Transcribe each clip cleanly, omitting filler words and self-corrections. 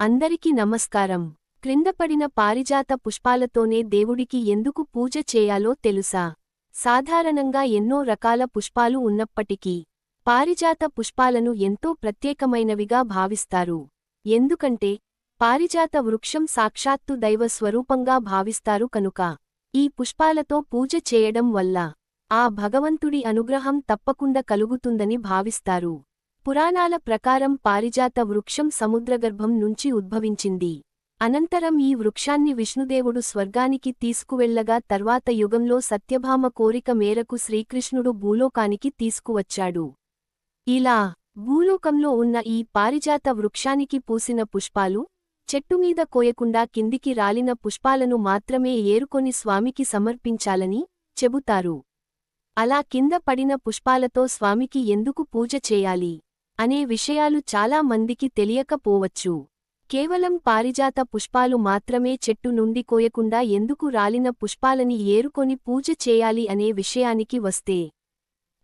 అందరికీ నమస్కారం. క్రిందపడిన పారిజాత పుష్పాలతోనే దేవుడికి ఎందుకు పూజ చేయాలో తెలుసా? సాధారణంగా ఎన్నో రకాల పుష్పాలు ఉన్నప్పటికీ పారిజాత పుష్పాలను ఎంతో ప్రత్యేకమైనవిగా భావిస్తారు. ఎందుకంటే పారిజాత వృక్షం సాక్షాత్తు దైవ స్వరూపంగా భావిస్తారు కనుక. ఈ పుష్పాలతో పూజ చేయడం వల్ల ఆ భగవంతుడి అనుగ్రహం తప్పకుండా కలుగుతుందని భావిస్తారు. పురాణాల ప్రకారం పారిజాత వృక్షం సముద్రగర్భం నుంచి ఉద్భవించింది. అనంతరం ఈ వృక్షాన్ని విష్ణుదేవుడు స్వర్గానికి తీసుకువెళ్లగా తర్వాత యుగంలో సత్యభామ కోరిక మేరకు శ్రీకృష్ణుడు భూలోకానికి తీసుకువచ్చాడు. ఇలా భూలోకంలో ఉన్న ఈ పారిజాత వృక్షానికి పూసిన పుష్పాలు చెట్టుమీద కోయకుండా కిందికి రాలిన పుష్పాలను మాత్రమే ఏరుకొని స్వామికి సమర్పించాలని చెబుతారు. అలా కింద పడిన పుష్పాలతో స్వామికి ఎందుకు పూజ చేయాలి అనే విషయాలు చాలా మందికి తెలియకపోవచ్చు. కేవలం పారిజాత పుష్పాలు మాత్రమే చెట్టు నుండి కోయకుండా ఎందుకు రాలిన పుష్పాలని ఏరుకొని పూజ చేయాలి అనే విషయానికి వస్తే,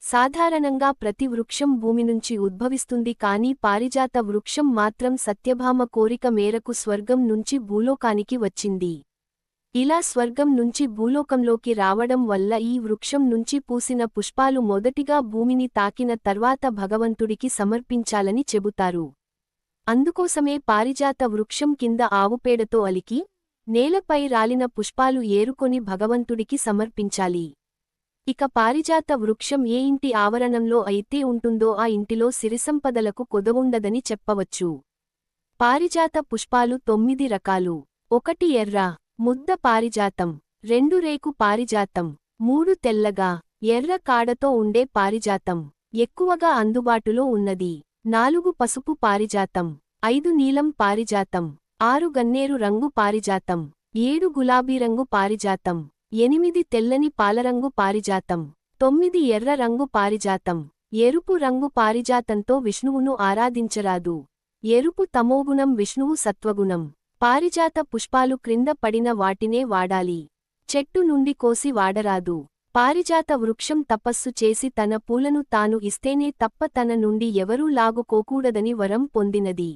సాధారణంగా ప్రతి వృక్షం భూమి నుంచి ఉద్భవిస్తుంది, కానీ పారిజాత వృక్షం మాత్రం సత్యభామ కోరిక మేరకు స్వర్గం నుంచి భూలోకానికి వచ్చింది. ఇలా స్వర్గం నుంచి భూలోకంలోకి రావడం వల్ల ఈ వృక్షం నుంచి పూసిన పుష్పాలు మొదటిగా భూమిని తాకిన తర్వాత భగవంతుడికి సమర్పించాలని చెబుతారు. అందుకోసమే పారిజాత వృక్షం కింద ఆవుపేడతో అలికి నేలపై రాలిన పుష్పాలు ఏరుకొని భగవంతుడికి సమర్పించాలి. ఇక పారిజాత వృక్షం ఏ ఇంటి ఆవరణంలో అయితే ఉంటుందో ఆ ఇంటిలో సిరిసంపదలకు కొదవుండదని చెప్పవచ్చు. పారిజాత పుష్పాలు 9 రకాలు. 1 ఎర్ర ముద్ద పారిజాతం, 2 రేకు పారిజాతం, 3 తెల్లగా ఎర్ర కాడతో ఉండే పారిజాతం ఎక్కువగా అందుబాటులో ఉన్నది, 4 పసుపు పారిజాతం, 5 నీలం పారిజాతం, 6 గన్నేరు రంగు పారిజాతం, 7 గులాబీ రంగు పారిజాతం, 8 తెల్లని పాలరంగు పారిజాతం, 9 ఎర్ర రంగు పారిజాతం. ఎరుపు రంగు పారిజాతంతో విష్ణువును ఆరాధించరాదు. ఎరుపు తమోగుణం, విష్ణువు సత్వగుణం. పారిజాత పుష్పాలు క్రింద పడిన వాటినే వాడాలి. చెట్టు నుండి కోసి వాడరాదు. పారిజాత వృక్షం తపస్సు చేసి తన పూలను తాను ఇస్తేనే తప్ప తన నుండి ఎవరూ లాగుకోకూడదని వరం పొందినది.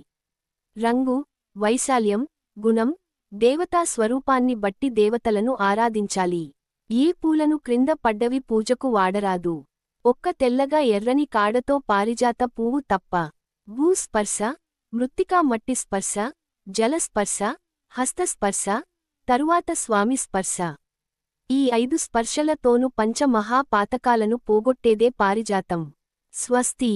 రంగు, వైశాల్యం, గుణం, దేవతా స్వరూపాన్ని బట్టి దేవతలను ఆరాధించాలి. ఏ పూలను క్రింద పడ్డవి పూజకు వాడరాదు. ఒక్క తెల్లగా ఎర్రని కాడతో పారిజాత పువ్వు తప్ప. భూస్పర్శ, మృత్తికా మట్టి స్పర్శ, జలస్పర్శ, హస్తస్పర్శ, తరువాత స్వామి స్పర్శ. ఈ 5 స్పర్శలతోనూ పంచ మహాపాతకాలను పోగొట్టేదే పారిజాతం. స్వస్తి.